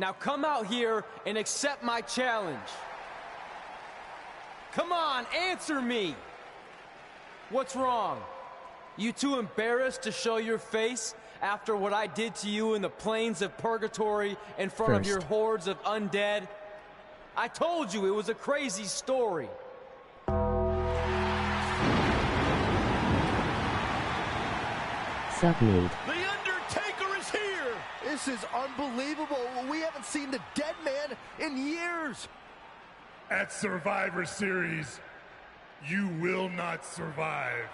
Now come out here and accept my challenge. Come on, answer me. What's wrong? You too embarrassed to show your face after what I did to you in the plains of purgatory in front of your hordes of undead? I told you it was a crazy story. Submade. The Undertaker is here! This is unbelievable. We haven't seen the dead man in years. At Survivor Series, you will not survive.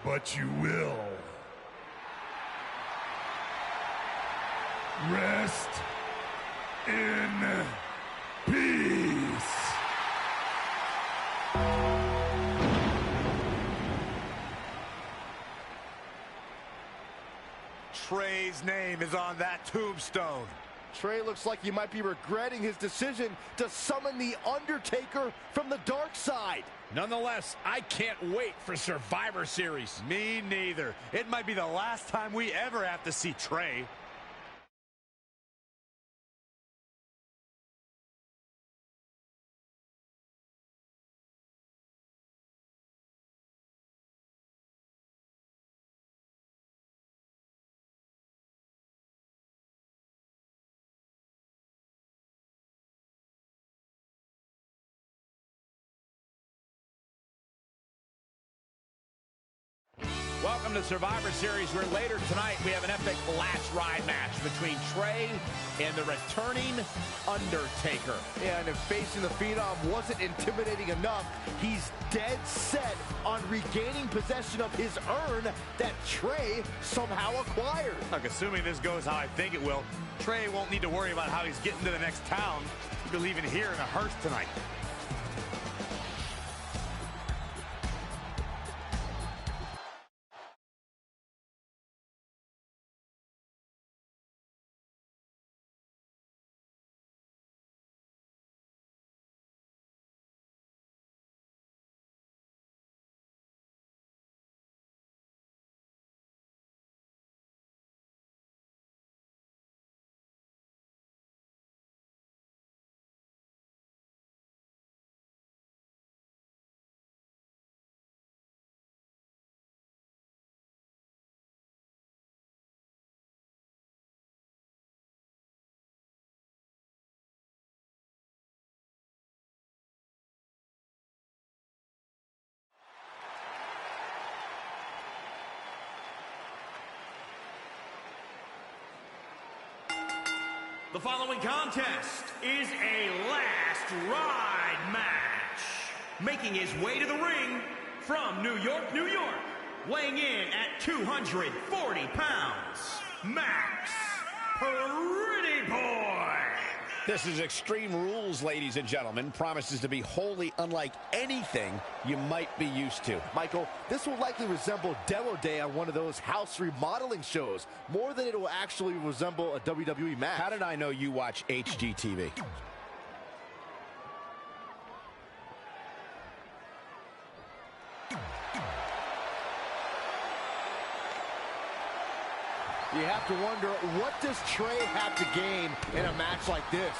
But you will. Rest in peace. Trey's name is on that tombstone. Trey looks like he might be regretting his decision to summon the Undertaker from the dark side. Nonetheless, I can't wait for Survivor Series. Me neither. It might be the last time we ever have to see Trey. Welcome to Survivor Series, where later tonight we have an epic last ride match between Trey and the returning Undertaker. Yeah, and if facing the Phenom wasn't intimidating enough, he's dead set on regaining possession of his urn that Trey somehow acquired. Look, assuming this goes how I think it will, Trey won't need to worry about how he's getting to the next town. He'll be leaving here in a hearse tonight. The following contest is a last ride match. Making his way to the ring from New York, New York, weighing in at 240 pounds, Max Pretty Boy. This is Extreme Rules, ladies and gentlemen. Promises to be wholly unlike anything you might be used to. Michael, this will likely resemble Demo Day on one of those house remodeling shows, more than it will actually resemble a WWE match. How did I know you watch HGTV? You have to wonder, what does Trey have to gain in a match like this?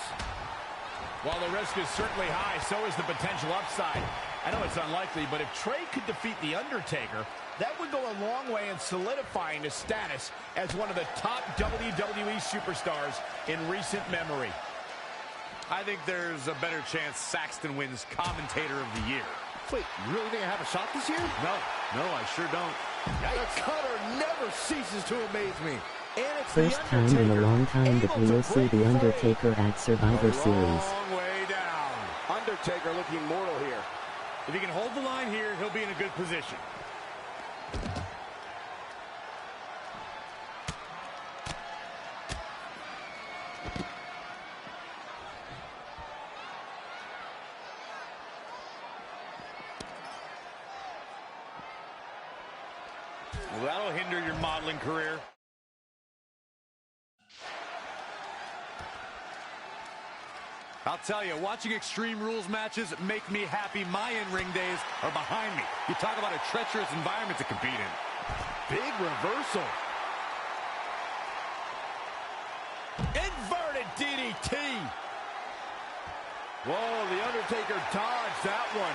While the risk is certainly high, so is the potential upside. I know it's unlikely, but if Trey could defeat The Undertaker, that would go a long way in solidifying his status as one of the top WWE superstars in recent memory. I think there's a better chance Saxton wins Commentator of the Year. Wait, you really think I have a shot this year? No, I sure don't. The cutter never ceases to amaze me. And it's First time in a long time that we will see The Undertaker at Survivor Series. Long way down. Undertaker looking mortal here. If he can hold the line here, he'll be in a good position. Well, that'll hinder your modeling career. I'll tell you, watching Extreme Rules matches make me happy. My in-ring days are behind me. You talk about a treacherous environment to compete in. Big reversal. Inverted Whoa, The Undertaker dodged that one.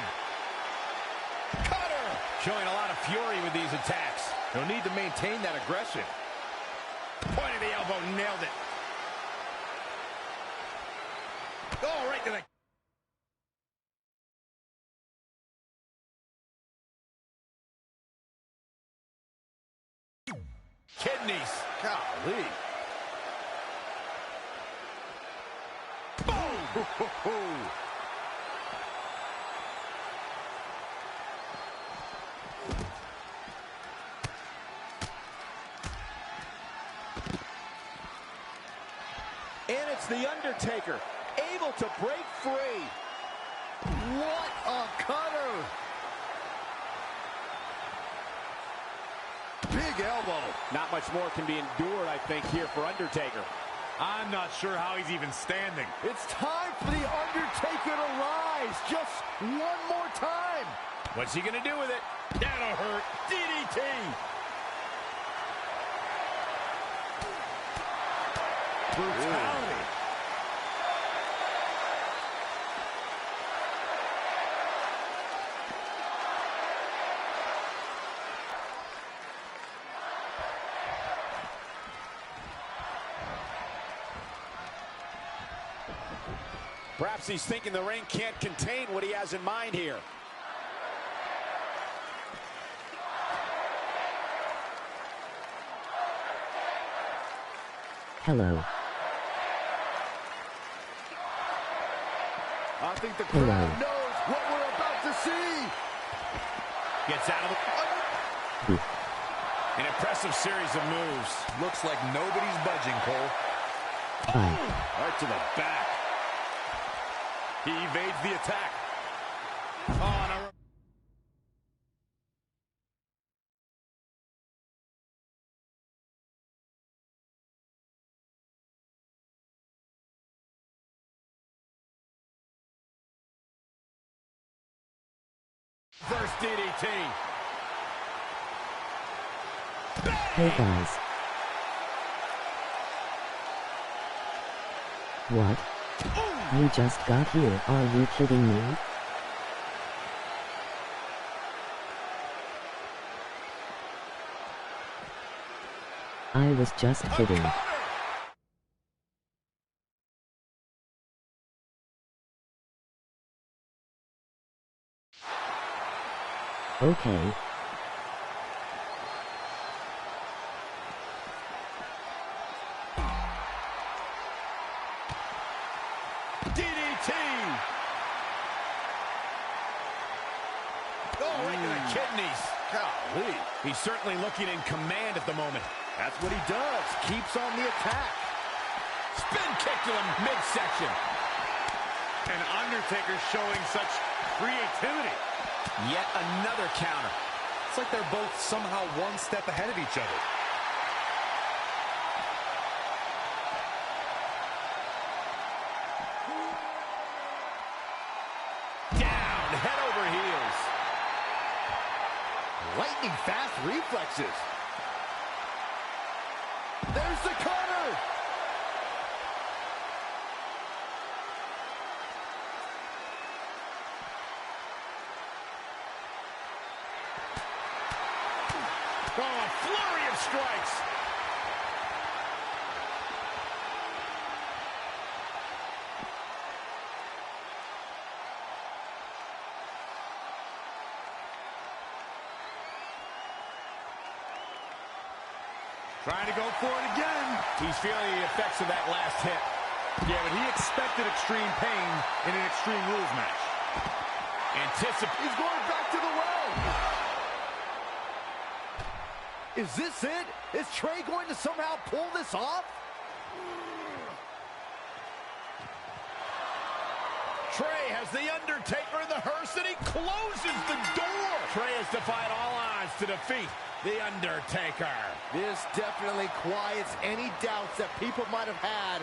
Cutter! Showing a lot of fury with these attacks. No need to maintain that aggression. Point of the elbow, nailed it. Oh, right to the... kidneys. Golly. Boom! And it's The Undertaker, able to break free. What a cutter! Big elbow. Not much more can be endured, I think, here for Undertaker. I'm not sure how he's even standing. It's time for The Undertaker to rise. Just one more time. What's he gonna do with it? That'll hurt. DDT. Brutality. Perhaps he's thinking the ring can't contain what he has in mind here. Hello. I think the crowd knows what we're about to see. Gets out of the... An impressive series of moves. Looks like nobody's budging, Cole. Bye. Right to the back. He evades the attack. Oh, and a... first DDT. Hey guys. What? You just got here, are you kidding me? I was just kidding. Okay. DDT! Oh, right to the kidneys. Golly. He's certainly looking in command at the moment. That's what he does. Keeps on the attack. Spin kick to the midsection. And Undertaker showing such creativity. Yet another counter. It's like they're both somehow one step ahead of each other. Down, head over heels. Lightning fast reflexes. There's the cutter. Oh, a flurry of strikes. Trying to go for it again. He's feeling the effects of that last hit. Yeah, but he expected extreme pain in an Extreme Rules match. He's going back to the well. Is this it? Is Trey going to somehow pull this off? Trey has the Undertaker in the hearse, and he closes the door. Trey has defied all odds to defeat the Undertaker. This definitely quiets any doubts that people might have had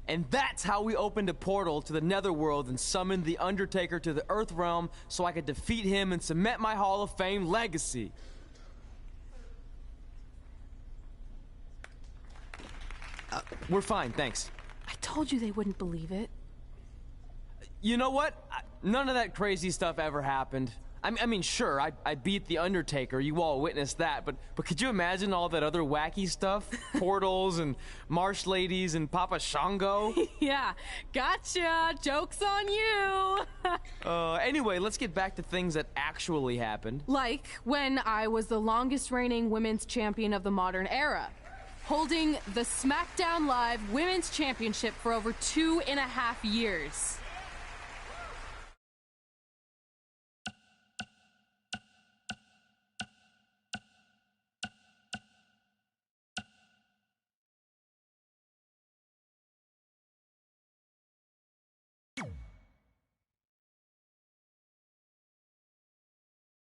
And that's how we opened a portal to the Netherworld and summoned the Undertaker to the Earth Realm so I could defeat him and cement my Hall of Fame legacy. We're fine, thanks. I told you they wouldn't believe it. You know what? None of that crazy stuff ever happened. I mean, sure, I beat the Undertaker. You all witnessed that, but could you imagine all that other wacky stuff? Portals and marsh ladies and Papa Shango? Yeah, gotcha. Joke's on you. Anyway, let's get back to things that actually happened. Like when I was the longest reigning women's champion of the modern era, holding the SmackDown Live Women's Championship for over 2.5 years.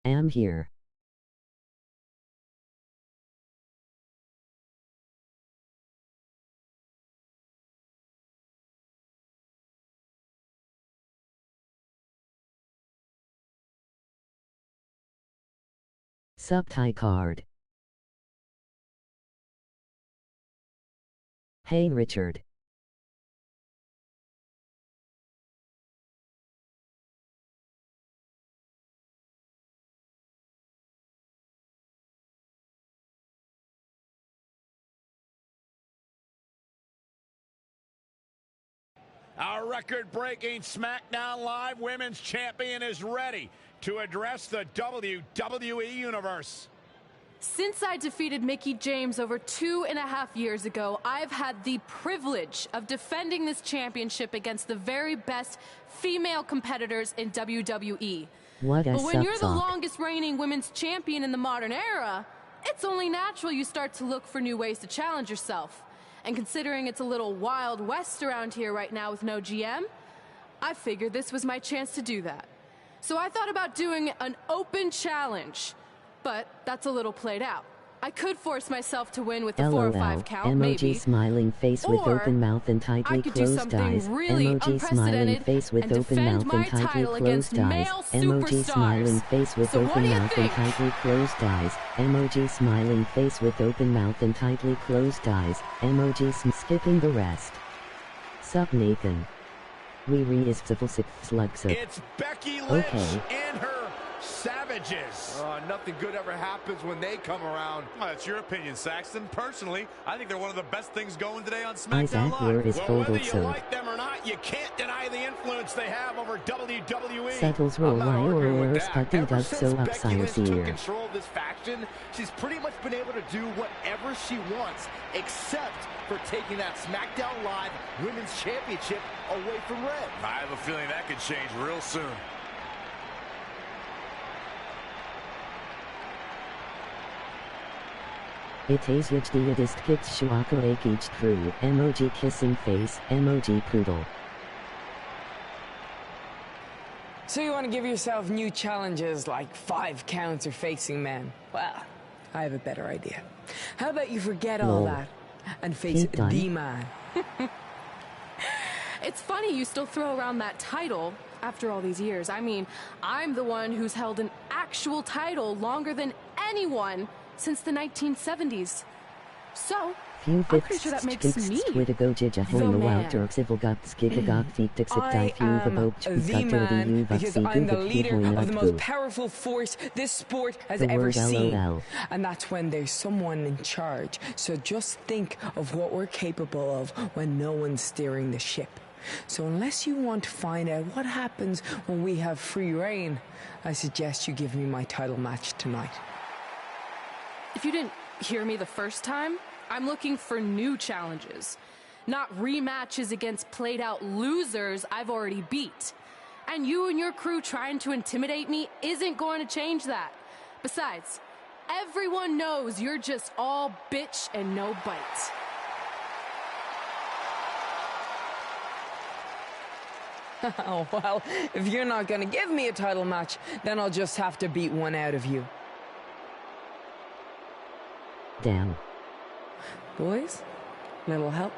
Am here. Subtie card. Hey Richard. Our record-breaking SmackDown Live Women's Champion is ready to address the WWE Universe. Since I defeated Mickie James over 2.5 years ago, I've had the privilege of defending this championship against the very best female competitors in WWE. What a But when you're the suck. longest reigning women's champion in the modern era, it's only natural you start to look for new ways to challenge yourself. And considering it's a little Wild West around here right now with no GM, I figured this was my chance to do that. So I thought about doing an open challenge, but that's a little played out. I could force myself to win with the 4 or 5 count, emoji maybe. Smiling face with Or open mouth and I tightly could do closed something eyes. really Emoji smiling unprecedented face with and open defend mouth my and tightly title against closed eyes. male Emoji smiling superstars. face with So what open do you mouth and think? tightly closed eyes. Emoji smiling face with open mouth and tightly closed eyes. Emoji skipping the rest. Sup Nathan. We is civil slugs. It's Becky Lynch Okay. and her Savages. Nothing good ever happens when they come around. Well, that's your opinion, Saxton. Personally, I think they're one of the best things going today on Isaac SmackDown where Live. is Well, Fold whether you also. like them or not, you can't deny the influence they have over WWE. Settles roll I'm not why arguing or with that. sputting Ever does since so Becky upsires Lynch took here. control of this faction, she's pretty much been able to do whatever she wants, except for taking that SmackDown Live Women's Championship away from Red. I have a feeling that could change real soon. It is diadist kicks shuako each crew. Emoji kissing face. Emoji poodle. So you want to give yourself new challenges like 5 counts or facing men? Well, I have a better idea. How about you forget all Lol. that and face Keep done. the man? It's funny you still throw around that title after all these years. I mean, I'm the one who's held an actual title longer than anyone since the 1970s. So, Few I'm pretty fixed sure that makes me Twitter jija the hoin man. wouter civil guts gigagog feet I exit few the am boat the man because I'm the leader of the most powerful force this sport has The ever word seen. LOL. And that's when there's someone in charge. So just think of what we're capable of when no one's steering the ship. So unless you want to find out what happens when we have free reign, I suggest you give me my title match tonight. if you didn't hear me the first time, I'm looking for new challenges, not rematches against played-out losers I've already beat. And you and your crew trying to intimidate me isn't going to change that. Besides, everyone knows you're just all bitch and no bite. Oh, well, if you're not going to give me a title match, then I'll just have to beat one out of you. Damn. Boys, little help?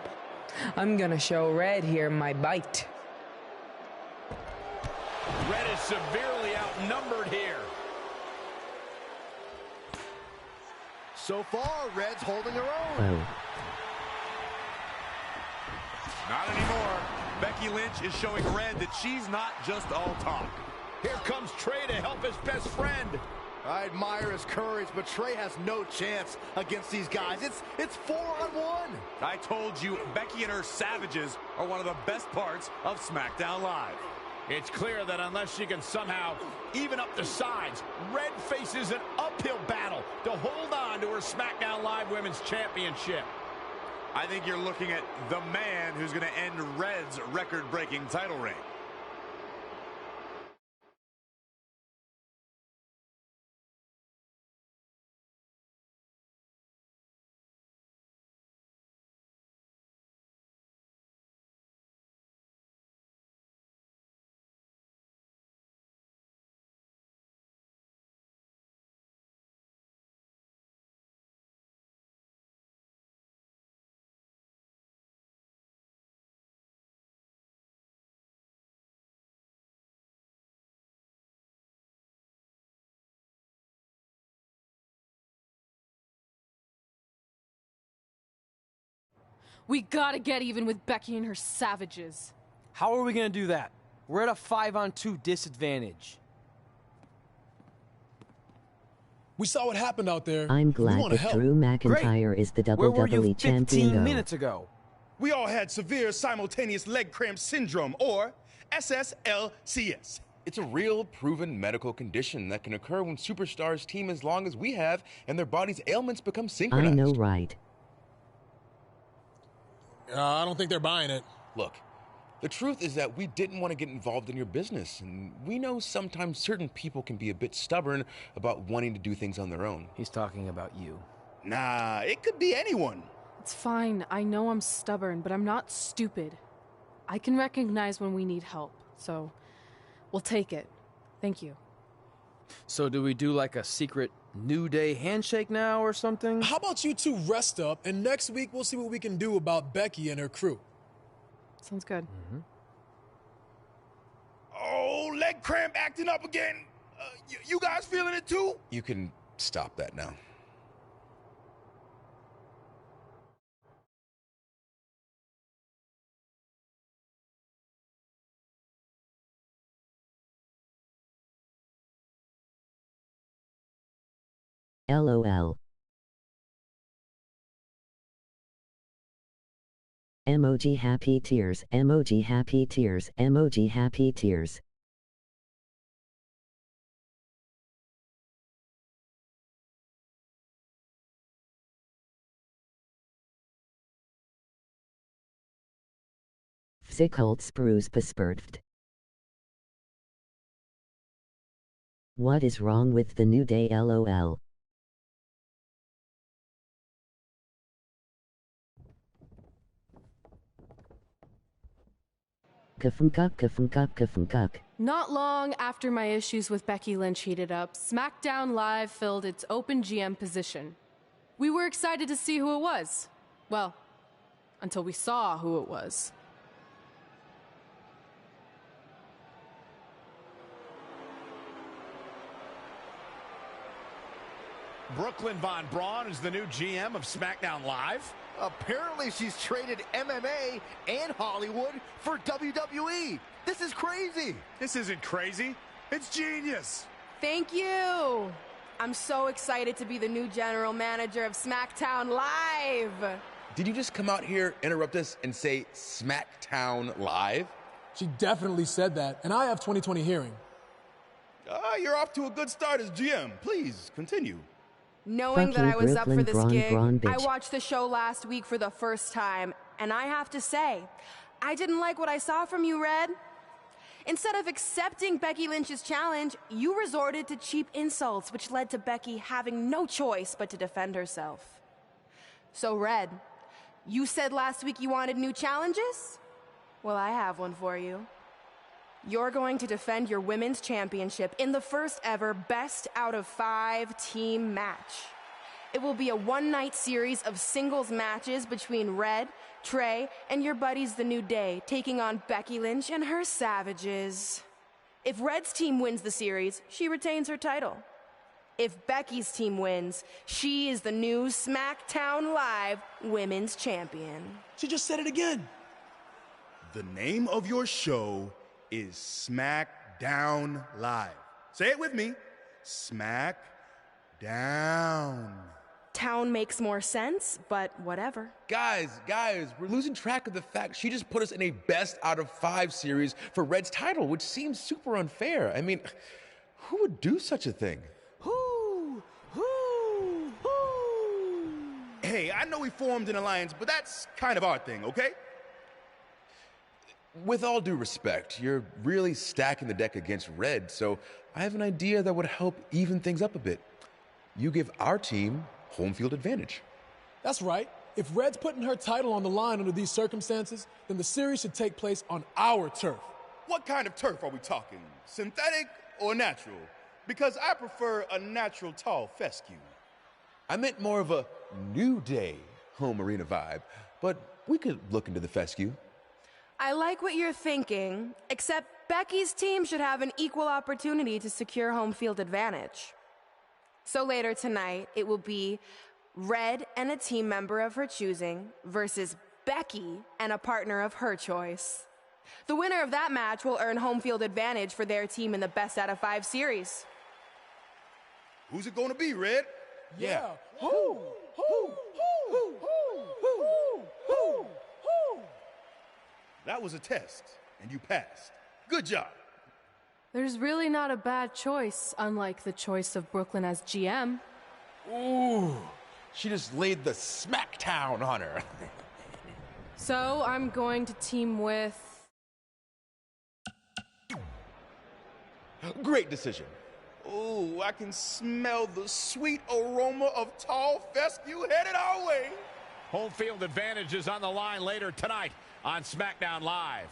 I'm gonna show Red here my bite. Red is severely outnumbered here. So far, Red's holding her own. Oh. Not anymore. Becky Lynch is showing Red that she's not just all talk. Here comes Trey to help his best friend. I admire his courage, but Trey has no chance against these guys. It's 4-on-1. I told you, Becky and her savages are one of the best parts of SmackDown Live. It's clear that unless she can somehow even up the sides, Red faces an uphill battle to hold on to her SmackDown Live Women's Championship. I think you're looking at the man who's going to end Red's record-breaking title reign. We gotta get even with Becky and her savages. How are we gonna do that? We're at a 5-on-2 disadvantage. We saw what happened out there. I'm glad that Drew McIntyre is the Where were you WWE champion. 15 minutes ago? We all had severe simultaneous leg cramp syndrome, or SSLCS. It's a real, proven medical condition that can occur when superstars team as long as we have and their body's ailments become synchronized. I know, right? I don't think they're buying it. Look, the truth is that we didn't want to get involved in your business, and we know sometimes certain people can be a bit stubborn about wanting to do things on their own. He's talking about you. Nah, it could be anyone. It's fine. I know I'm stubborn, but I'm not stupid. I can recognize when we need help, so we'll take it. Thank you. So do we do like a secret New Day handshake now or something? How about you two rest up, and next week we'll see what we can do about Becky and her crew. Sounds good. Mm-hmm. Oh, leg cramp acting up again. You guys feeling it too? You can stop that now. LOL. Emoji happy tears, emoji happy tears, emoji happy tears. Sickhold spruce bespurft. What is wrong with the New Day, LOL? Kafunkuk. Not long after my issues with Becky Lynch heated up, SmackDown Live filled its open GM position. We were excited to see who it was. Well, until we saw who it was. Brooklyn Von Braun is the new GM of SmackDown Live. Apparently she's traded MMA and Hollywood for WWE. This is crazy. This isn't crazy. It's genius. Thank you. I'm so excited to be the new general manager of SmackDown Live. Did you just come out here, interrupt us, and say SmackDown Live? She definitely said that, and I have 20/20 hearing. You're off to a good start as GM. Please, continue. Knowing Fuck that you, I was up for Brooklyn this Braun, gig, Braun, I bitch. watched the show last week for the first time, and I have to say, I didn't like what I saw from you, Red. Instead of accepting Becky Lynch's challenge, you resorted to cheap insults, which led to Becky having no choice but to defend herself. So, Red, you said last week you wanted new challenges? Well, I have one for you. You're going to defend your women's championship in the first ever best out of 5 team match. It will be a one-night series of singles matches between Red, Trey, and your buddies The New Day, taking on Becky Lynch and her Savages. If Red's team wins the series, she retains her title. If Becky's team wins, she is the new SmackDown Live Women's Champion. She just said it again. The name of your show is SmackDown Live. Say it with me. SmackDown. Town makes more sense, but whatever. Guys, we're losing track of the fact she just put us in a best out of 5 series for Red's title, which seems super unfair. I mean, who would do such a thing? Hey, I know we formed an alliance, but that's kind of our thing, okay? With all due respect, you're really stacking the deck against Red, so I have an idea that would help even things up a bit. You give our team home field advantage. That's right. If Red's putting her title on the line under these circumstances, then the series should take place on our turf. What kind of turf are we talking? Synthetic or natural? Because I prefer a natural tall fescue. I meant more of a New Day home arena vibe, but we could look into the fescue. I like what you're thinking, except Becky's team should have an equal opportunity to secure home field advantage. So later tonight, it will be Red and a team member of her choosing versus Becky and a partner of her choice. The winner of that match will earn home field advantage for their team in the best out of 5 series. Who's it going to be, Red? Yeah. That was a test, and you passed. Good job. There's really not a bad choice, unlike the choice of Brooklyn as GM. Ooh, she just laid the smackdown on her. So I'm going to team with... Great decision. Ooh, I can smell the sweet aroma of tall fescue headed our way. Home field advantage is on the line later tonight on SmackDown Live.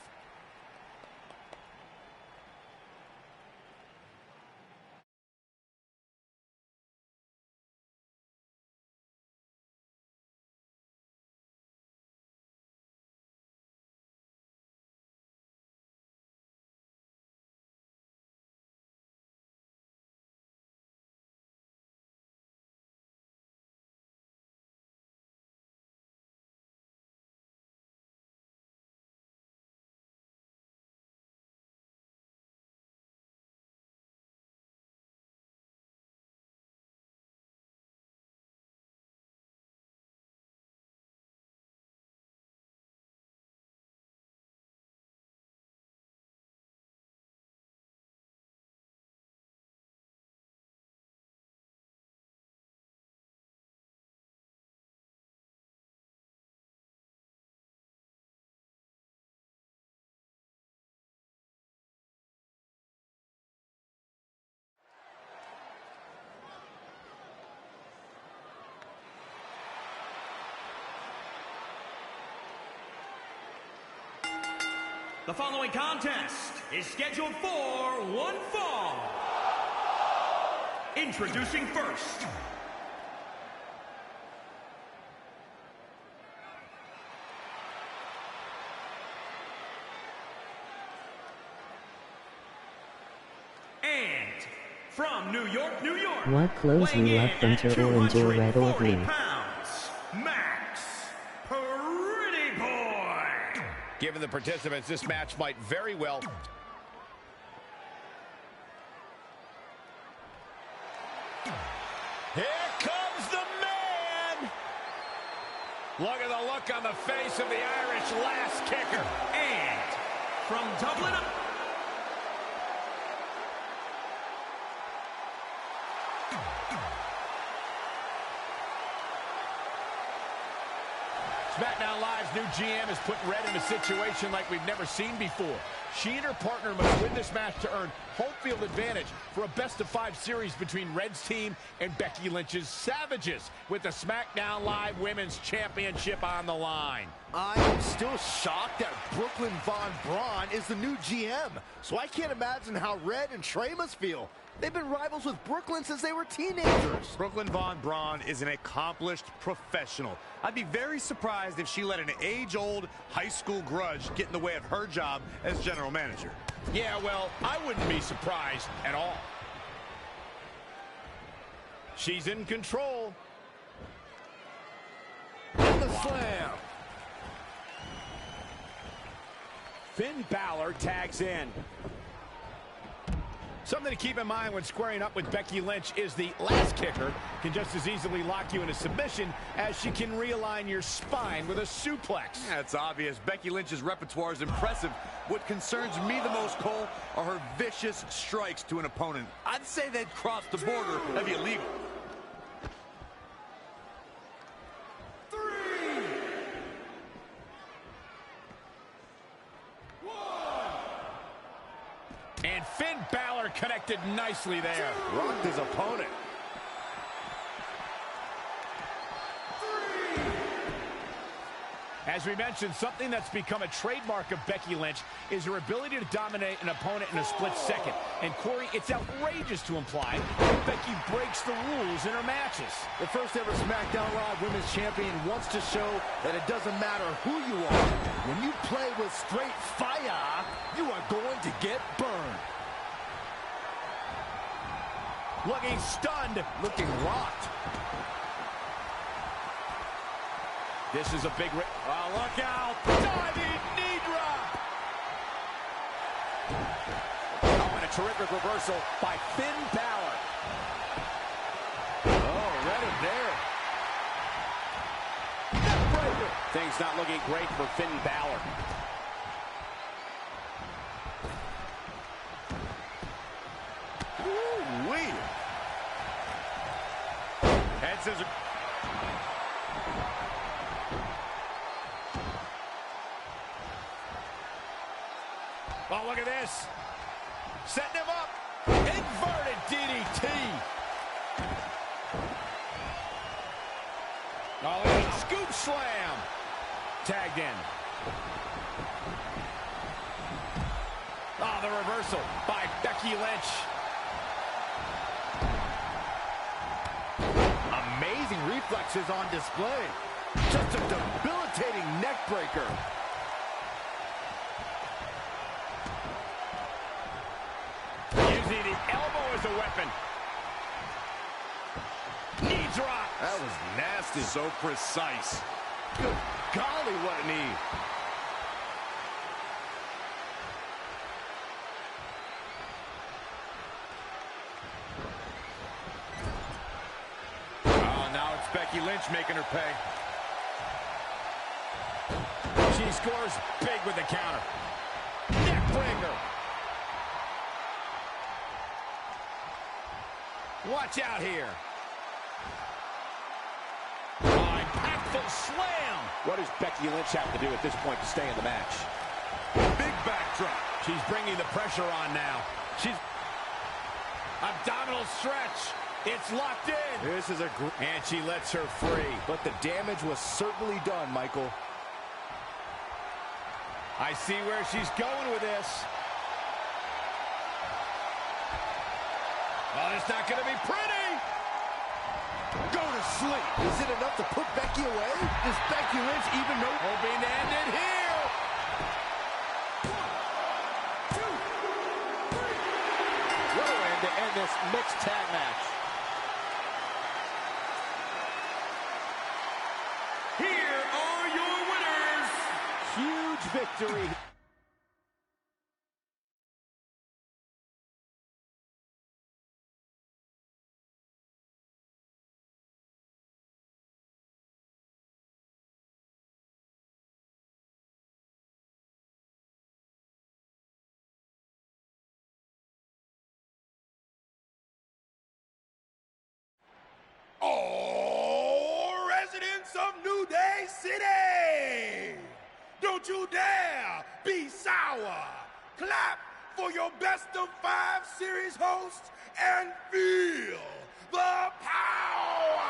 The following contest is scheduled for one fall. Introducing first. And from New York, New York. What clothes we love from orange or red or blue. Given the participants, this match might very well... Here comes the man! Look at the look on the face of the Irish last kicker. And from Dublin... SmackDown Live's new GM has put Red in a situation like we've never seen before. She and her partner must win this match to earn home field advantage for a best-of-5 series between Red's team and Becky Lynch's Savages, with the SmackDown Live Women's Championship on the line. I am still shocked that Brooklyn Von Braun is the new GM, so I can't imagine how Red and Trey must feel. They've been rivals with Brooklyn since they were teenagers. Brooklyn Von Braun is an accomplished professional. I'd be very surprised if she let an age-old high school grudge get in the way of her job as general manager. Yeah, well, I wouldn't be surprised at all. She's in control. And the slam. Finn Balor tags in. Something to keep in mind when squaring up with Becky Lynch is the last kicker can just as easily lock you into submission as she can realign your spine with a suplex. Yeah, it's obvious. Becky Lynch's repertoire is impressive. What concerns me the most, Cole, are her vicious strikes to an opponent. I'd say they'd cross the border of illegal. And Finn Balor connected nicely there. Rocked his opponent. As we mentioned, something that's become a trademark of Becky Lynch is her ability to dominate an opponent in a split second. And Corey, it's outrageous to imply that Becky breaks the rules in her matches. The first ever SmackDown Live Women's Champion wants to show that it doesn't matter who you are. When you play with straight fire, you are going to get burned. Looking stunned. Looking rocked. This is a big... Oh, look out! Diving knee drop! Oh, and a terrific reversal by Finn Balor. Oh, read him there. Neckbreaker. Things not looking great for Finn Balor. Woo-wee. Head scissors. Oh, look at this. Setting him up. Inverted DDT. Oh, look at scoop slam. Tagged in. Oh, the reversal by Becky Lynch. Amazing reflexes on display. Just a debilitating neck breaker. Using the elbow as a weapon. Knee drop. That was nasty. So precise. Good golly, what a knee. Oh, now it's Becky Lynch making her pay. She scores big with the counter. Neck breaker. Watch out here. Oh, impactful slam. What does Becky Lynch have to do at this point to stay in the match? Big backdrop. She's bringing the pressure on now. She's... Abdominal stretch. It's locked in. This is a and she lets her free. But the damage was certainly done, Michael. I see where she's going with this. Oh, it's not going to be pretty. Go to sleep. Is it enough to put Becky away? Does Becky Lynch even know? Hoping to end it here. 1, 2, 3. What a way to end this mixed tag match. Here are your winners. Huge victory. Oh, residents of New Day City! Don't you dare be sour! clap for your best of 5 series host and feel the power.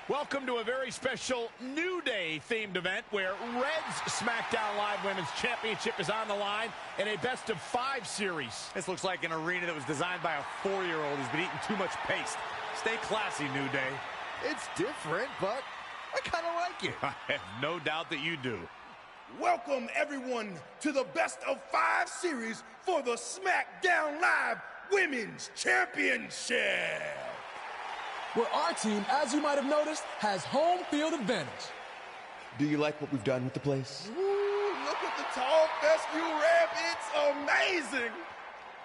Welcome to a very special New Day themed event where Red's SmackDown Live Women's Championship is on the line in a best of 5 series. This looks like an arena that was designed by a 4-year-old who's been eating too much paste. Stay classy, New Day. It's different, but I kind of like it. I have no doubt that you do. Welcome, everyone, to the best of 5 series for the SmackDown Live Women's Championship. Where our team, as you might have noticed, has home field advantage. Do you like what we've done with the place? Ooh, look at the tall fescue ramp. It's amazing.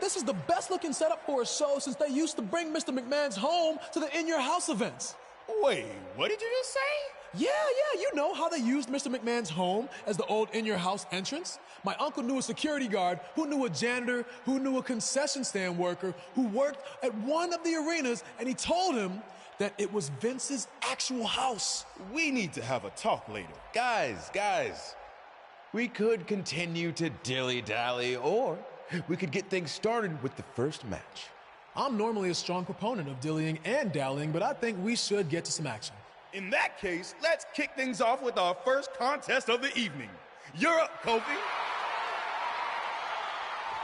This is the best looking setup for a show since they used to bring Mr. McMahon's home to the In Your House events. Wait, what did you just say? Yeah, you know how they used Mr. McMahon's home as the old In Your House entrance? My uncle knew a security guard, who knew a janitor, who knew a concession stand worker, who worked at one of the arenas, and he told him that it was Vince's actual house. We need to have a talk later. Guys, we could continue to dilly-dally, or we could get things started with the first match. I'm normally a strong proponent of dillying and dallying, but I think we should get to some action. In that case, let's kick things off with our first contest of the evening. You're up, Kofi.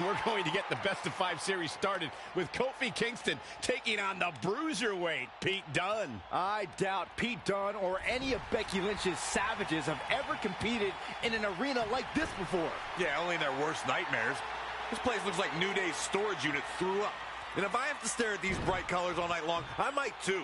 We're going to get the best of 5 series started with Kofi Kingston taking on the bruiserweight Pete Dunne. I doubt Pete Dunne or any of Becky Lynch's savages have ever competed in an arena like this before. Yeah, only in their worst nightmares. This place looks like New Day's storage unit threw up. And if I have to stare at these bright colors all night long, I might too.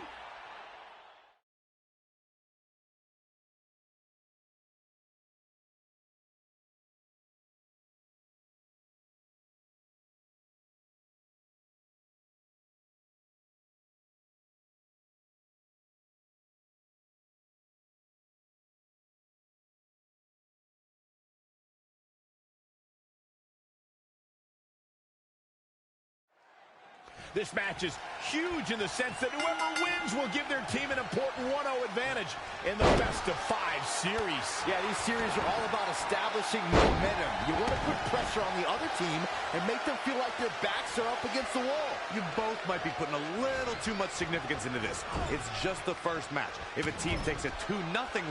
This match is huge in the sense that whoever wins will give their team an important 1-0 advantage in the best of 5 series. Yeah, these series are all about establishing momentum. You want to put pressure on the other team and make them feel like their backs are up against the wall. You both might be putting a little too much significance into this. It's just the first match. If a team takes a 2-0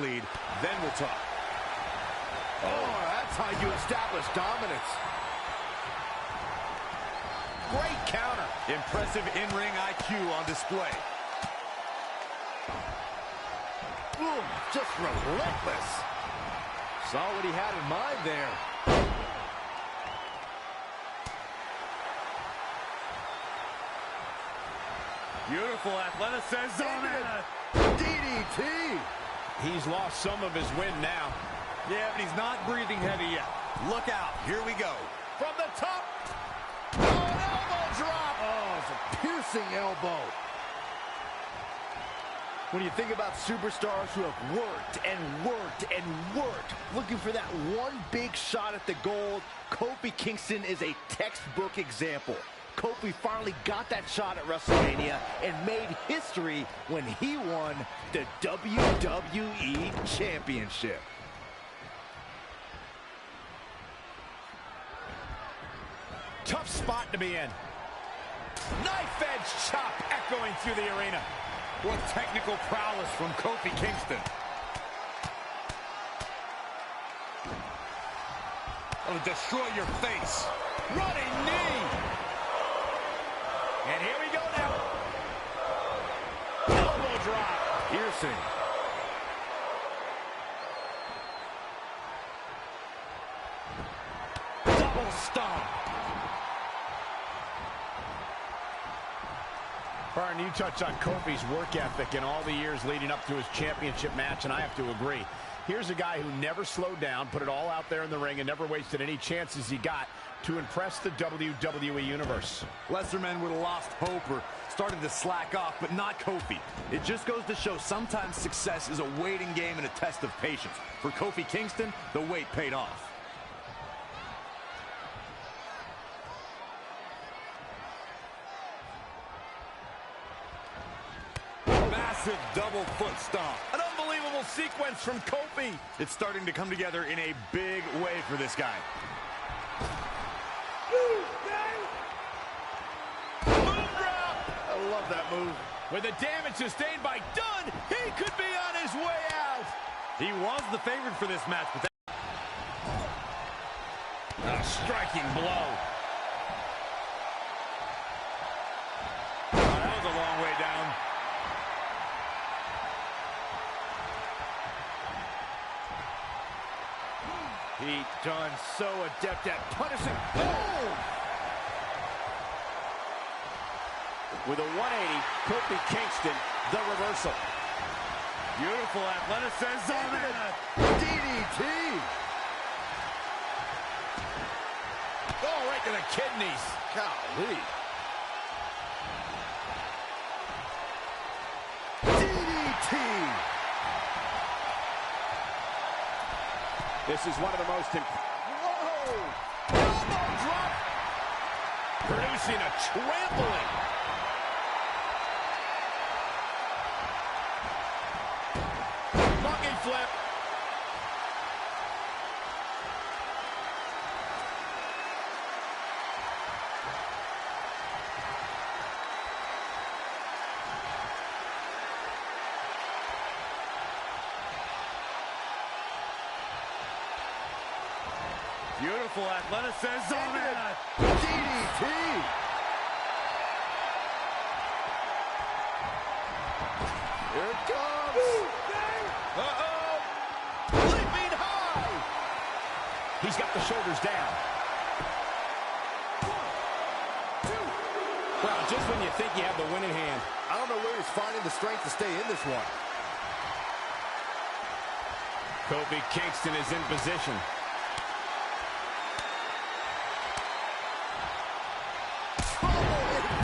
lead, then we'll talk. Oh, that's how you establish dominance. Great counter. Impressive in-ring IQ on display. Ooh, just relentless. Saw what he had in mind there. Beautiful athleticism. DDT. He's lost some of his wind now. Yeah, but he's not breathing heavy yet. Look out. Here we go. From the top. Oh, it's a piercing elbow. When you think about superstars who have worked and worked and worked, looking for that one big shot at the gold, Kofi Kingston is a textbook example. Kofi finally got that shot at WrestleMania and made history when he won the WWE Championship. Tough spot to be in. Knife edge chop echoing through the arena. What technical prowess from Kofi Kingston. It'll destroy your face. Running knee. And here we go now. Elbow drop. Piercing. Double stomp. Byron, you touched on Kofi's work ethic in all the years leading up to his championship match, and I have to agree. Here's a guy who never slowed down, put it all out there in the ring, and never wasted any chances he got to impress the WWE Universe. Lesser men would have lost hope or started to slack off, but not Kofi. It just goes to show sometimes success is a waiting game and a test of patience. For Kofi Kingston, the wait paid off. Massive double foot stomp. An unbelievable sequence from Kofi. It's starting to come together in a big way for this guy. Move drop. I love that move. With the damage sustained by Dunn, he could be on his way out. He was the favorite for this match, but a striking blow. that was a long way down. Pete Dunne so adept at punishing. Boom! With a 180, Kofi Kingston, the reversal. Beautiful athleticism. DDT. Oh, right to the kidneys. Golly. DDT. This is one of the most Whoa! Elbow drop. Producing a trampling. Monkey flip. Beautiful athleticism. DDT. Here it comes. Uh-oh. Leaping high. He's got the shoulders down. Well, just when you think you have the winning hand. I don't know where he's finding the strength to stay in this one. Kofi Kingston is in position.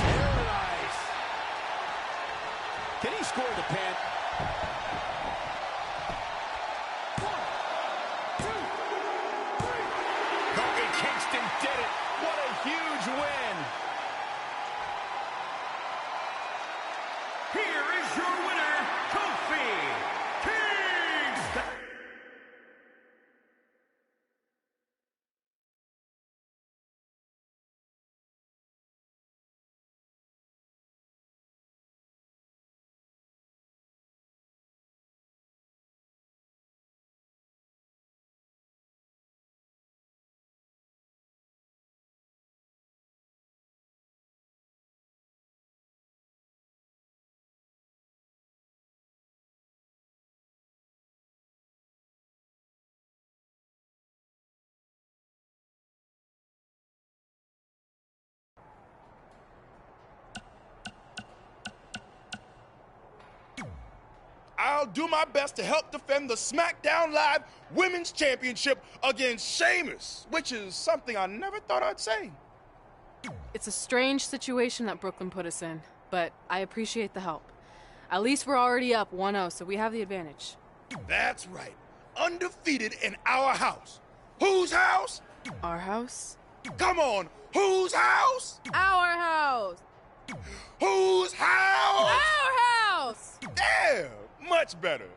Paradise. Can he score the pin? 1, 2, 3. Kofi Kingston did it. What a huge win. Here is your winner, Kofi Kingston. I'll do my best to help defend the SmackDown Live Women's Championship against Sheamus, which is something I never thought I'd say. It's a strange situation that Brooklyn put us in, but I appreciate the help. At least we're already up 1-0, so we have the advantage. That's right. Undefeated in our house. Whose house? Our house? Come on, whose house? Our house! Whose house? Our house! There, much better.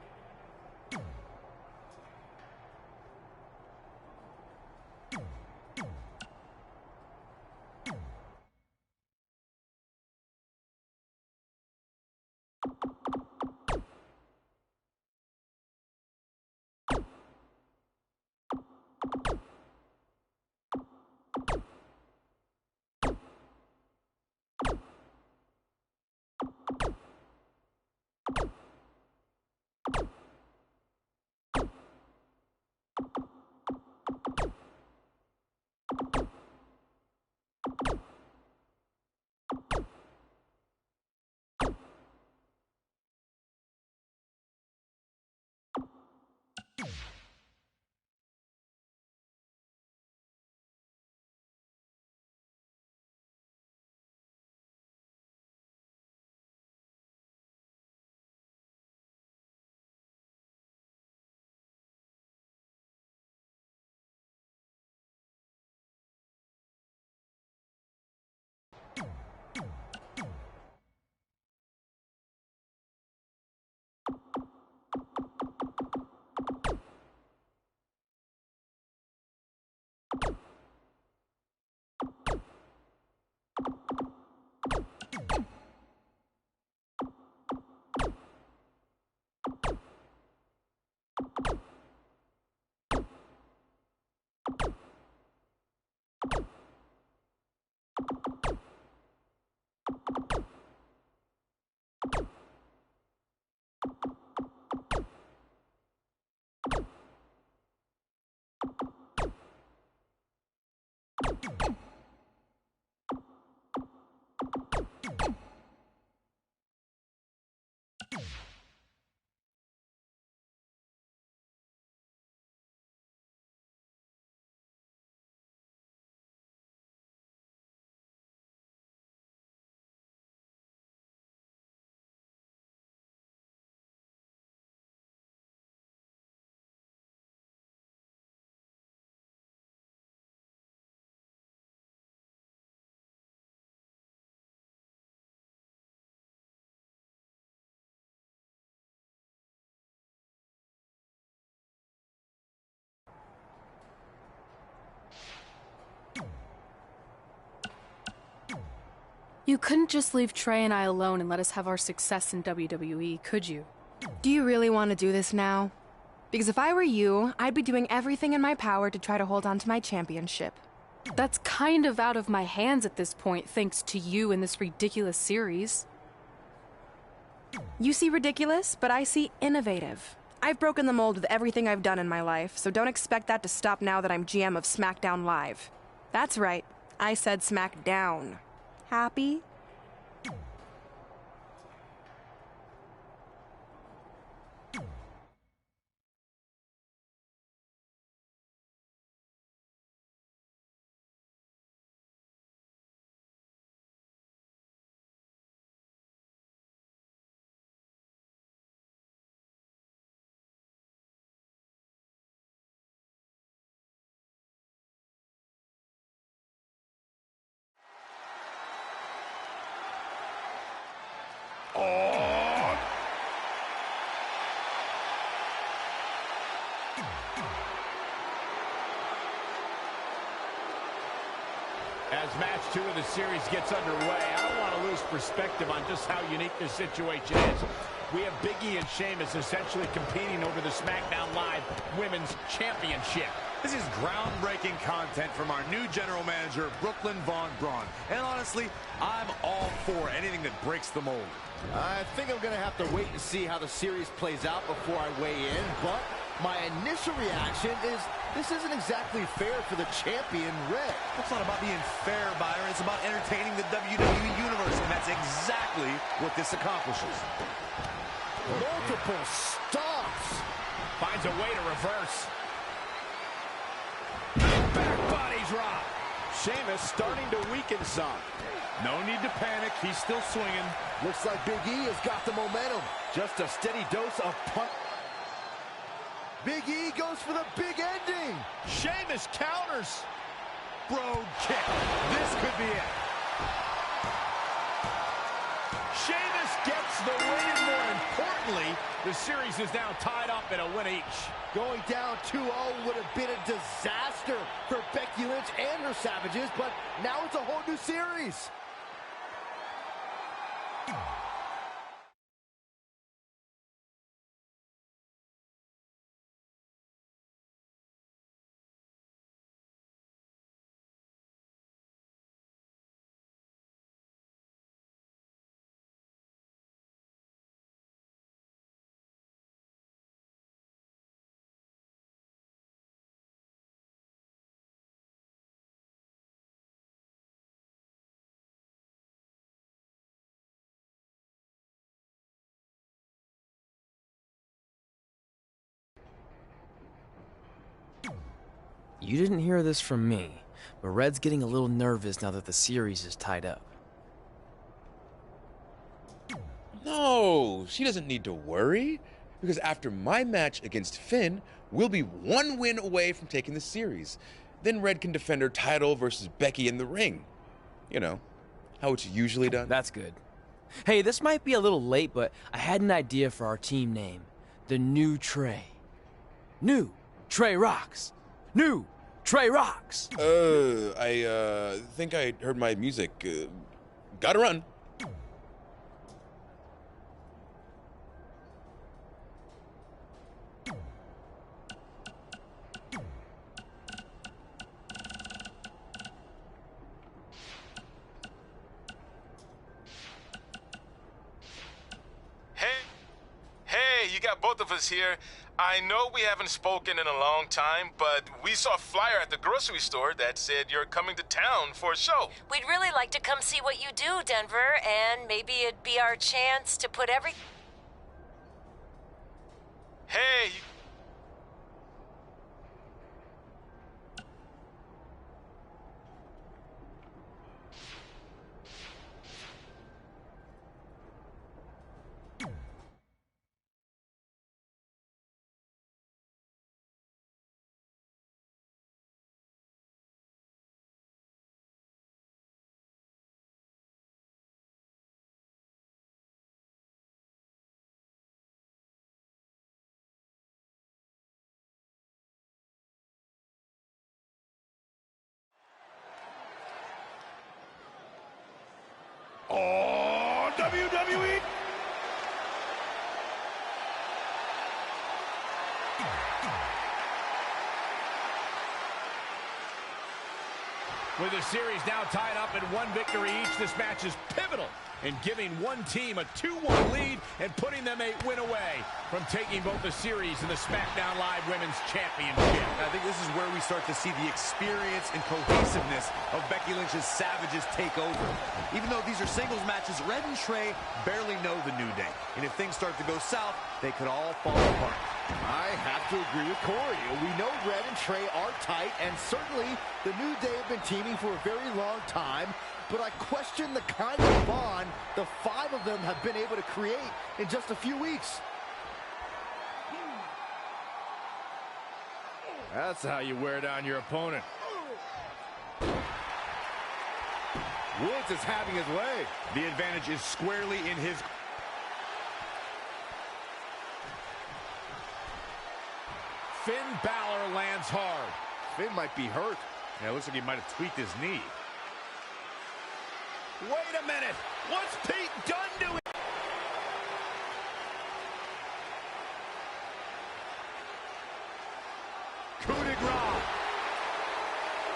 You couldn't just leave Trey and I alone and let us have our success in WWE, could you? Do you really want to do this now? Because if I were you, I'd be doing everything in my power to try to hold on to my championship. That's kind of out of my hands at this point, thanks to you and this ridiculous series. You see ridiculous, but I see innovative. I've broken the mold with everything I've done in my life, so don't expect that to stop now that I'm GM of SmackDown Live. That's right, I said SmackDown. Happy? As match 2 of the series gets underway, I don't want to lose perspective on just how unique this situation is. We have Big E and Sheamus essentially competing over the SmackDown Live Women's Championship. This is groundbreaking content from our new general manager, Brooklyn Von Braun. And honestly, I'm all for anything that breaks the mold. I think I'm going to have to wait and see how the series plays out before I weigh in, but my initial reaction is this isn't exactly fair for the champion, Red. It's not about being fair, Byron. It's about entertaining the WWE Universe, and that's exactly what this accomplishes. Multiple stops. Finds a way to reverse. Back body drop. Sheamus starting to weaken some. No need to panic. He's still swinging. Looks like Big E has got the momentum. Just a steady dose of punch. Big E goes for the big ending. Sheamus counters. Broad kick. This could be it. Sheamus gets the win, and more importantly, the series is now tied up in a win each. Going down 2-0 would have been a disaster for Becky Lynch and her Savages, but now it's a whole new series. You didn't hear this from me, but Red's getting a little nervous now that the series is tied up. No, she doesn't need to worry, because after my match against Finn, we'll be one win away from taking the series. Then Red can defend her title versus Becky in the ring. You know, how it's usually done. That's good. Hey, this might be a little late, but I had an idea for our team name. The New Trey. New Trey Rocks. New Trey Rocks. I think I heard my music. Gotta run. Hey, you got both of us here. I know we haven't spoken in a long time, but we saw a flyer at the grocery store that said you're coming to town for a show. We'd really like to come see what you do, Denver, and maybe it'd be our chance to put every... Hey, With the series now tied up at 1 victory each, this match is pivotal in giving one team a 2-1 lead and putting them a win away from taking both the series and the SmackDown Live Women's Championship. I think this is where we start to see the experience and cohesiveness of Becky Lynch's Savages take over. Even though these are singles matches, Red and Trey barely know the New Day. And if things start to go south, they could all fall apart. I have to agree with Corey. We know Red and Trey are tight, and certainly the New Day have been teaming for a very long time, but I question the kind of bond the 5 of them have been able to create in just a few weeks. That's how you wear down your opponent. Woods is having his way. The advantage is squarely in his... Finn Balor lands hard. Finn might be hurt. Yeah, it looks like he might have tweaked his knee. Wait a minute. What's Pete Dunne doing? Coup de grace.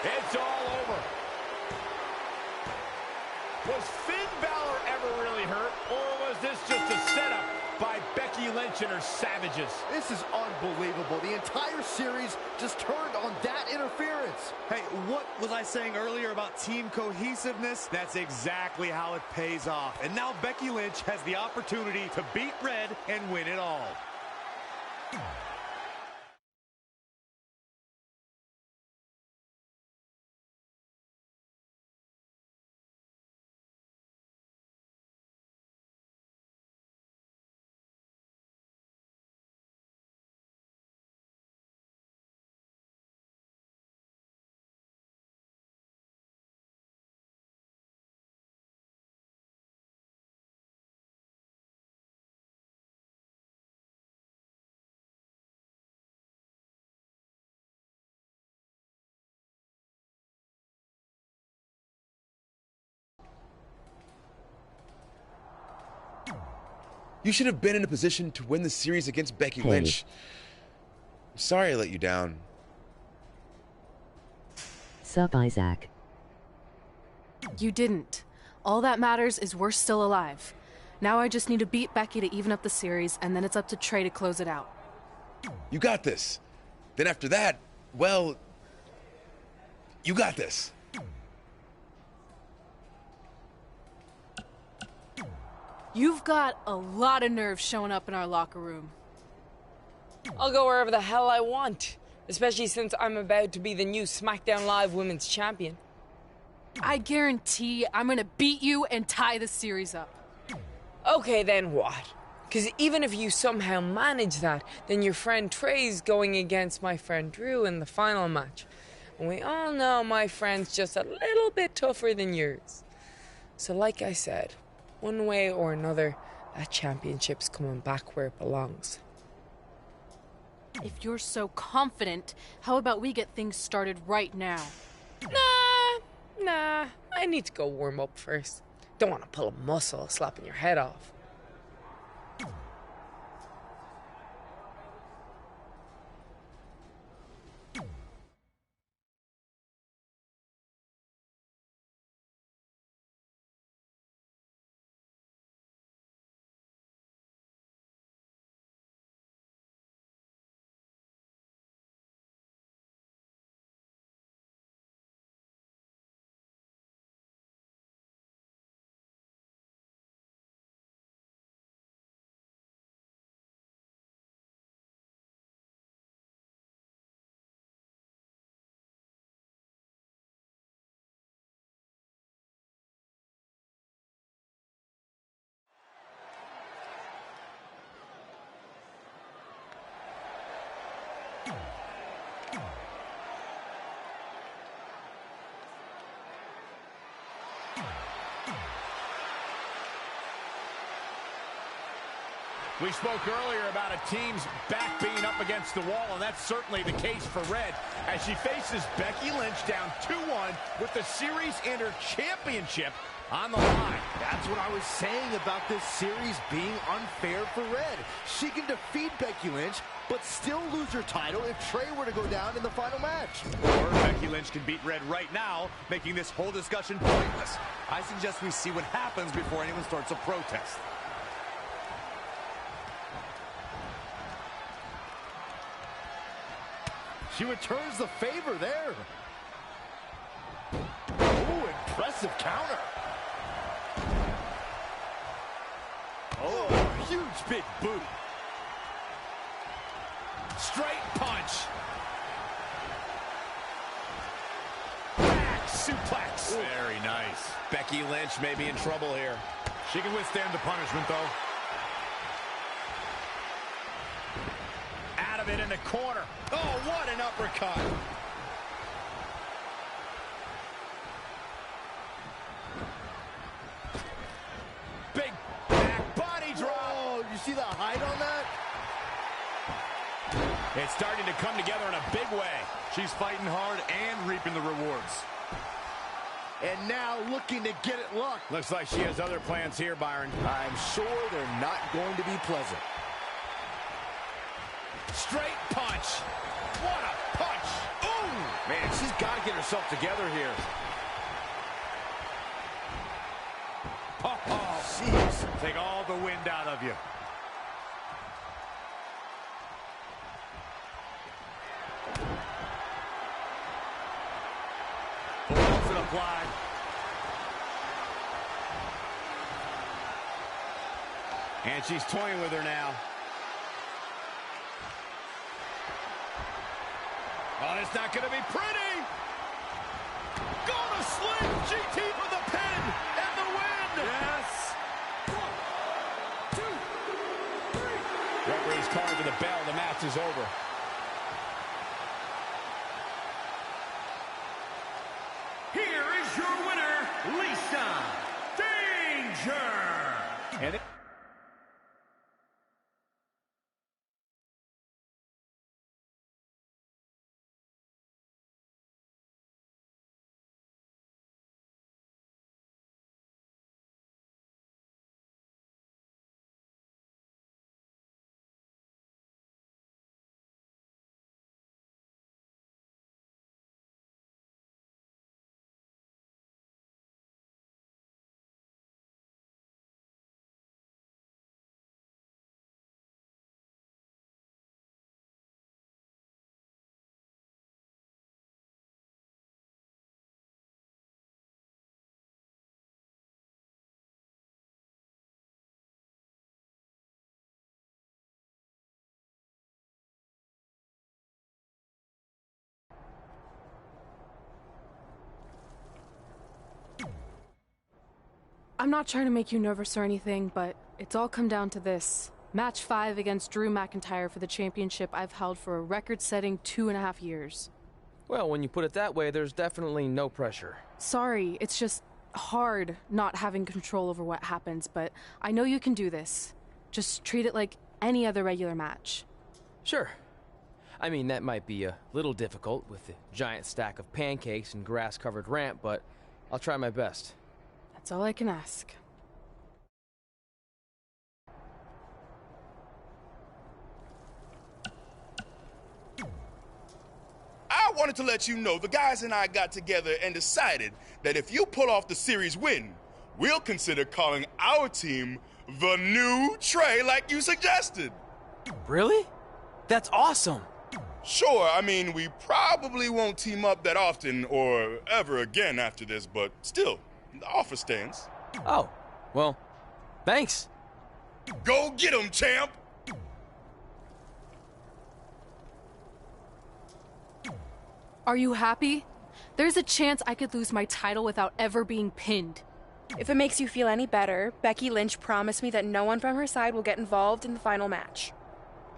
It's all over. Was Finn Balor ever really hurt, or was this just a setup by Becky Lynch and her Savages? This is unbelievable. The entire series just turned on that interference. Hey, what was I saying earlier about team cohesiveness? That's exactly how it pays off. And now Becky Lynch has the opportunity to beat Red and win it all. You should have been in a position to win the series against Becky Lynch. I'm sorry I let you down. Sup, Isaac? You didn't. All that matters is we're still alive. Now I just need to beat Becky to even up the series, and then it's up to Trey to close it out. You got this. Then after that, well, you got this. You've got a lot of nerve showing up in our locker room. I'll go wherever the hell I want, especially since I'm about to be the new SmackDown Live Women's Champion. I guarantee I'm gonna beat you and tie the series up. Okay, then what? Because even if you somehow manage that, then your friend Trey's going against my friend Drew in the final match. And we all know my friend's just a little bit tougher than yours. So like I said, one way or another, that championship's coming back where it belongs. If you're so confident, how about we get things started right now? Nah, I need to go warm up first. Don't want to pull a muscle slapping your head off. We spoke earlier about a team's back being up against the wall, and that's certainly the case for Red as she faces Becky Lynch down 2-1 with the series and her championship on the line. That's what I was saying about this series being unfair for Red. She can defeat Becky Lynch, but still lose her title if Trey were to go down in the final match. Or Becky Lynch can beat Red right now, making this whole discussion pointless. I suggest we see what happens before anyone starts a protest. She returns the favor there. Oh, impressive counter. Oh, huge big boot. Straight punch. Back suplex. Very nice. Becky Lynch may be in trouble here. She can withstand the punishment, though. Out of it in the corner. Oh, what an uppercut. Big back body drop. Oh, you see the height on that? It's starting to come together in a big way. She's fighting hard and reaping the rewards. And now looking to get it locked. Looks like she has other plans here, Byron. I'm sure they're not going to be pleasant. Straight punch. What a punch. Ooh. Man, she's got to get herself together here. Oh, jeez. Take all the wind out of you. Full applied. And she's toying with her now. Oh, it's not going to be pretty. Gonna sling GT for the pin and the win. Yes. 1, 2, 3. Referee's calling for the bell. The match is over. Here is your winner, Lisa Danger. And I'm not trying to make you nervous or anything, but it's all come down to this. Match 5 against Drew McIntyre for the championship I've held for a record-setting 2.5 years. Well, when you put it that way, there's definitely no pressure. Sorry, it's just hard not having control over what happens, but I know you can do this. Just treat it like any other regular match. Sure. I mean, that might be a little difficult with the giant stack of pancakes and grass-covered ramp, but I'll try my best. That's all I can ask. I wanted to let you know the guys and I got together and decided that if you pull off the series win, we'll consider calling our team the New Trey like you suggested. Really? That's awesome! Sure, I mean, we probably won't team up that often or ever again after this, but still, the offer stands. Oh, well, thanks. Go get 'em, champ! Are you happy? There's a chance I could lose my title without ever being pinned. If it makes you feel any better, Becky Lynch promised me that no one from her side will get involved in the final match.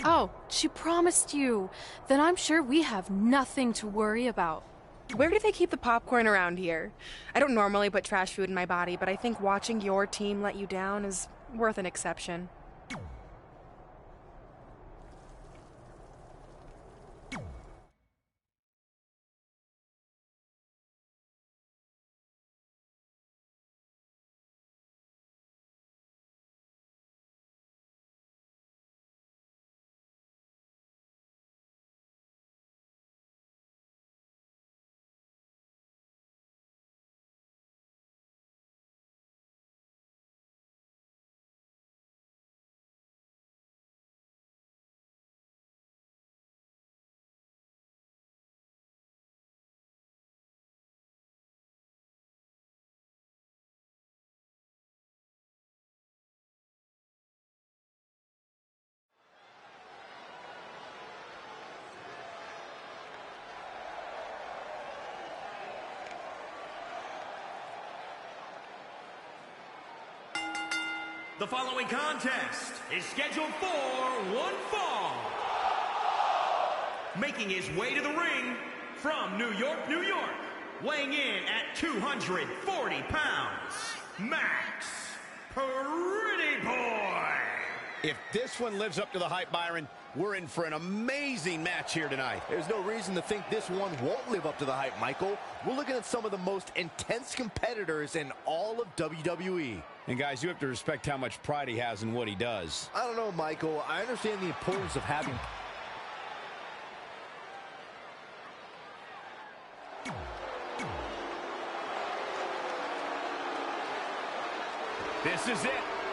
Oh, she promised you. Then I'm sure we have nothing to worry about. Where do they keep the popcorn around here? I don't normally put trash food in my body, but I think watching your team let you down is worth an exception. The following contest is scheduled for one fall. Making his way to the ring from New York, New York, weighing in at 240 pounds, Max Pretty Boy. If this one lives up to the hype, Byron, we're in for an amazing match here tonight. There's no reason to think this one won't live up to the hype, Michael. We're looking at some of the most intense competitors in all of WWE. And guys, you have to respect how much pride he has in what he does. I don't know, Michael. I understand the importance of having... This is it.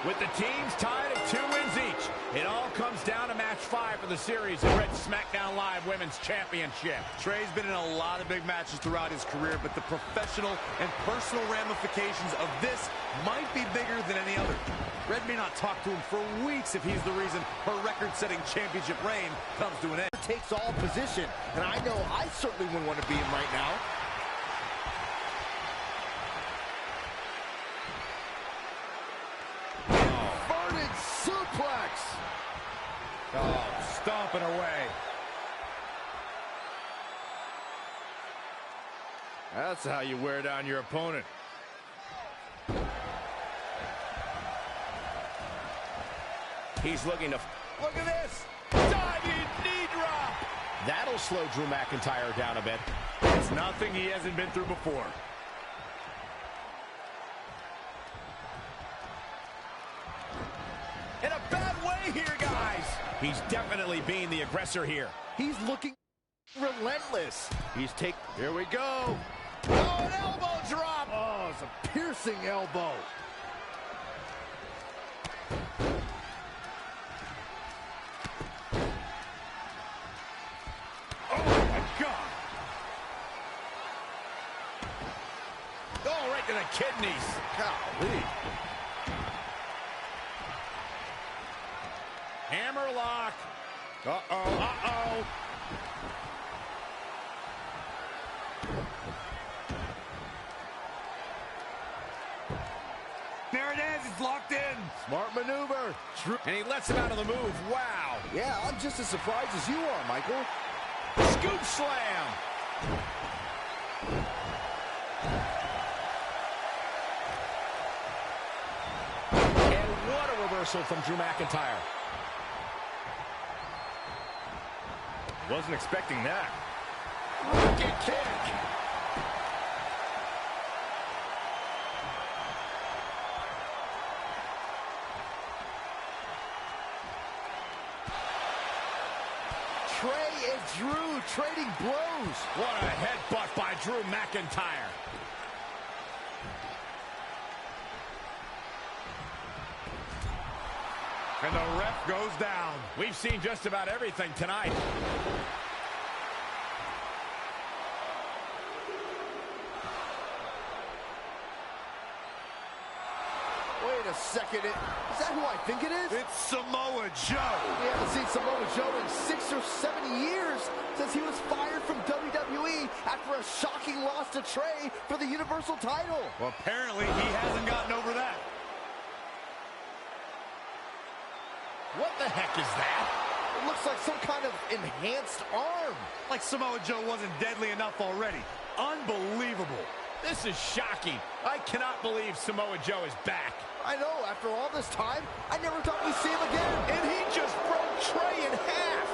With the teams tied at 2 wins each, it all comes down to match 5 of the series of Red SmackDown Live Women's Championship. Trey's been in a lot of big matches throughout his career, but the professional and personal ramifications of this might be bigger than any other. Red may not talk to him for weeks if he's the reason her record-setting championship reign comes to an end. Takes all position, and I know I certainly wouldn't want to be him right now. Suplex. Oh, stomping away. That's how you wear down your opponent. He's looking to... Look at this! Diving knee drop! That'll slow Drew McIntyre down a bit. It's nothing he hasn't been through before. In a bad way here, guys. He's definitely being the aggressor here. He's looking relentless. Here we go. Oh, an elbow drop. Oh, it's a piercing elbow. Oh, my God. Oh, right to the kidneys. Golly. Hammerlock. Uh-oh, uh-oh. There it is, it's locked in. Smart maneuver. And he lets him out of the move, wow. Yeah, I'm just as surprised as you are, Michael. Scoop slam. And what a reversal from Drew McIntyre. Wasn't expecting that. Rocket kick. Trey and Drew trading blows. What a headbutt by Drew McIntyre. And the ref goes down. We've seen just about everything tonight. Wait a second. Is that who I think it is? It's Samoa Joe. We haven't seen Samoa Joe in 6 or 7 years since he was fired from WWE after a shocking loss to Trey for the Universal title. Well, apparently he hasn't gotten over that. What the heck is that? It looks like some kind of enhanced arm. Like Samoa Joe wasn't deadly enough already. Unbelievable. This is shocking. I cannot believe Samoa Joe is back. I know, after all this time, I never thought we'd see him again. And he just broke Trey in half.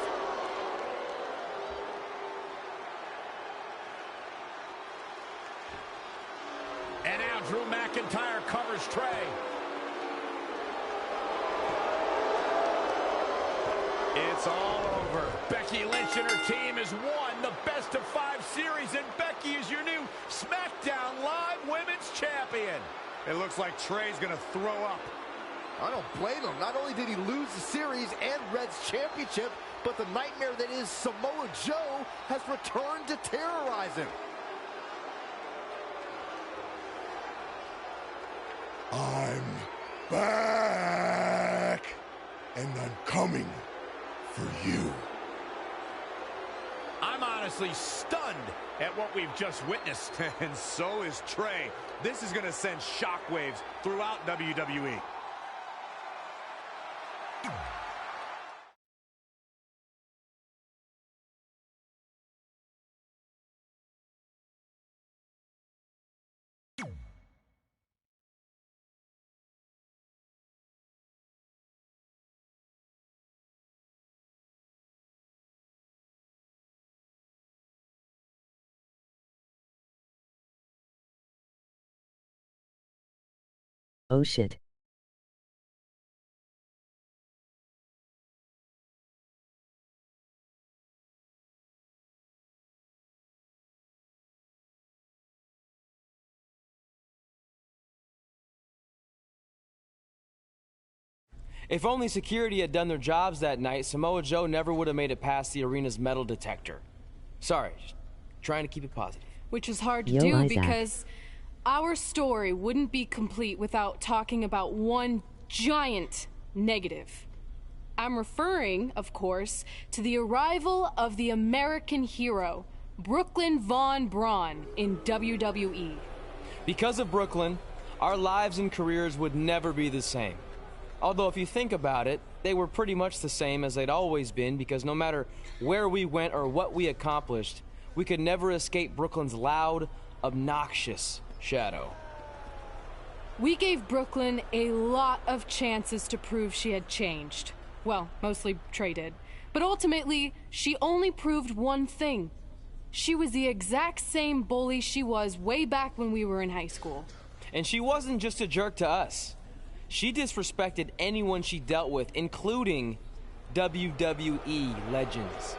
And now Drew McIntyre covers Trey. It's all over. Becky Lynch and her team has won the best of 5 series, and Becky is your new SmackDown Live Women's Champion. It looks like Trey's gonna throw up. I don't blame him. Not only did he lose the series and Red's championship, but the nightmare that is Samoa Joe has returned to terrorize him. I'm back, and I'm coming for you. I'm honestly stunned at what we've just witnessed. And so is Trey. This is going to send shockwaves throughout WWE. Oh shit. If only security had done their jobs that night, Samoa Joe never would have made it past the arena's metal detector. Sorry, just trying to keep it positive. Which is hard to Yo, do Isaac. because our story wouldn't be complete without talking about one giant negative. I'm referring, of course, to the arrival of the American hero, Brooklyn Von Braun, in WWE. Because of Brooklyn, our lives and careers would never be the same. Although if you think about it, they were pretty much the same as they'd always been, because no matter where we went or what we accomplished, we could never escape Brooklyn's loud, obnoxious shadow. We gave Brooklyn a lot of chances to prove she had changed. Well, mostly Trey did. But ultimately, she only proved one thing. She was the exact same bully she was way back when we were in high school. And she wasn't just a jerk to us. She disrespected anyone she dealt with, including WWE legends.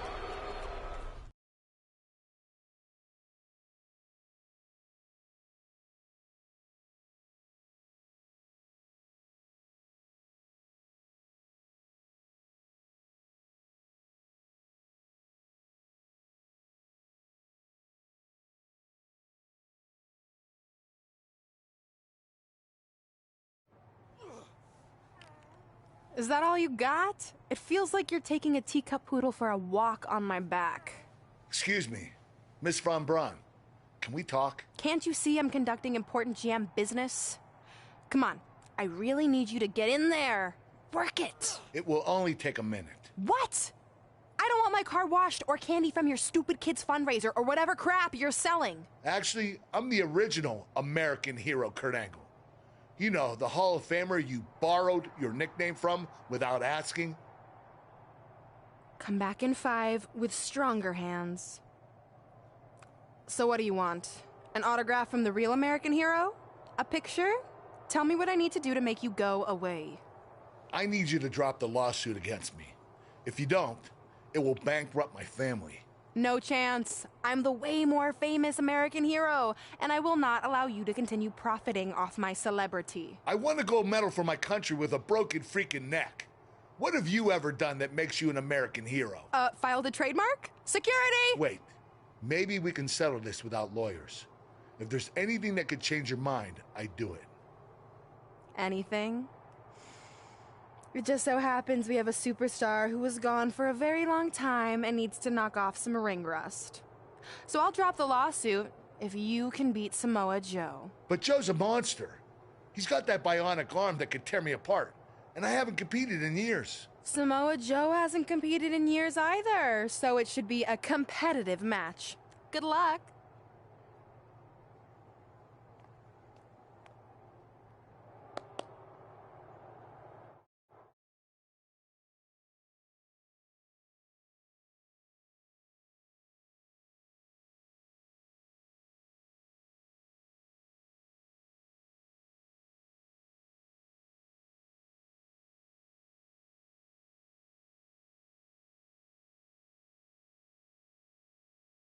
Is that all you got? It feels like you're taking a teacup poodle for a walk on my back. Excuse me, Miss Von Braun. Can we talk? Can't you see I'm conducting important GM business? Come on, I really need you to get in there. Work it. It will only take a minute. What? I don't want my car washed or candy from your stupid kid's fundraiser or whatever crap you're selling. Actually, I'm the original American hero, Kurt Angle. You know, the Hall of Famer you borrowed your nickname from without asking. Come back in 5 with stronger hands. So what do you want? An autograph from the real American hero? A picture? Tell me what I need to do to make you go away. I need you to drop the lawsuit against me. If you don't, it will bankrupt my family. No chance. I'm the way more famous American hero, and I will not allow you to continue profiting off my celebrity. I won a gold medal for my country with a broken freaking neck. What have you ever done that makes you an American hero? Filed a trademark? Security! Wait, maybe we can settle this without lawyers. If there's anything that could change your mind, I'd do it. Anything? It just so happens we have a superstar who was gone for a very long time and needs to knock off some ring rust. So I'll drop the lawsuit if you can beat Samoa Joe. But Joe's a monster. He's got that bionic arm that could tear me apart, and I haven't competed in years. Samoa Joe hasn't competed in years either, so it should be a competitive match. Good luck.